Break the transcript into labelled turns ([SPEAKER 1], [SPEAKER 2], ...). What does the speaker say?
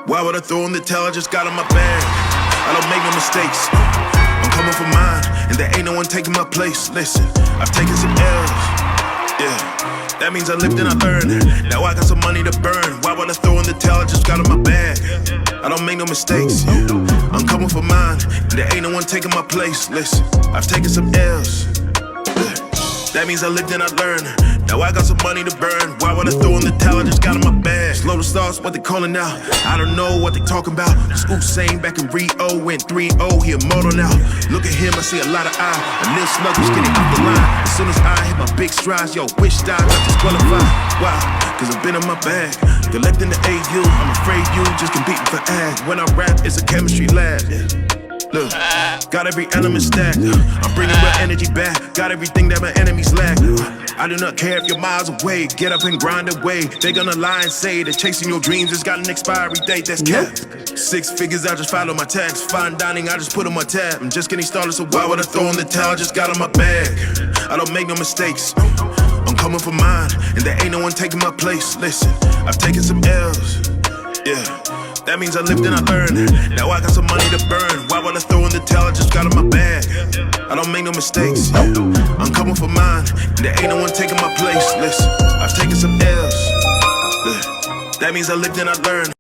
[SPEAKER 1] Why would I throw in the towel? I just got in my bag. I don't make no mistakes. I'm coming for mine, and there ain't no one taking my place. Listen, I've taken some L's. Yeah, that means I lived and I learned. Now I got some money to burn. Why would I throw in the towel? I just got in my bag. I don't make no mistakes. Yeah. I'm coming for mine, and there ain't no one taking my place. Listen, I've taken some L's. That means I lived and I learned. Now I got some money to burn. Why would I throw in the towel? I just got in my bag. Slow the starts, what they calling now? I don't know what they talking about. Scoop saying back in Rio, went 3-0, he immortal now. Look at him, I see a lot of eye. A little sluggish getting off the line. As soon as I hit my big strides, yo, wish I got disqualified. Why? Cause I've been in my bag. Collecting the AU, I'm afraid you just competing for ag. When I rap, it's a chemistry lab. Look, got every element stacked. I'm bringing real energy back. Got everything that my enemies lack. I do not care if you're miles away. Get up and grind away. They gonna lie and say that chasing your dreams has got an expiry date that's capped. 6 figures, I just follow my tax. Fine dining, I just put on my tab. I'm just getting started, so why would I throw in the towel? Just got in my bag. I don't make no mistakes. I'm coming for mine, and there ain't no one taking my place. Listen, I've taken some L's. Yeah. That means I lived and I learned. Now I got some money to burn. Why would I throw in the towel? I just got in my bag. I don't make no mistakes. I'm coming for mine, and there ain't no one taking my place. Listen, I've taken some L's. That means I lived and I learned.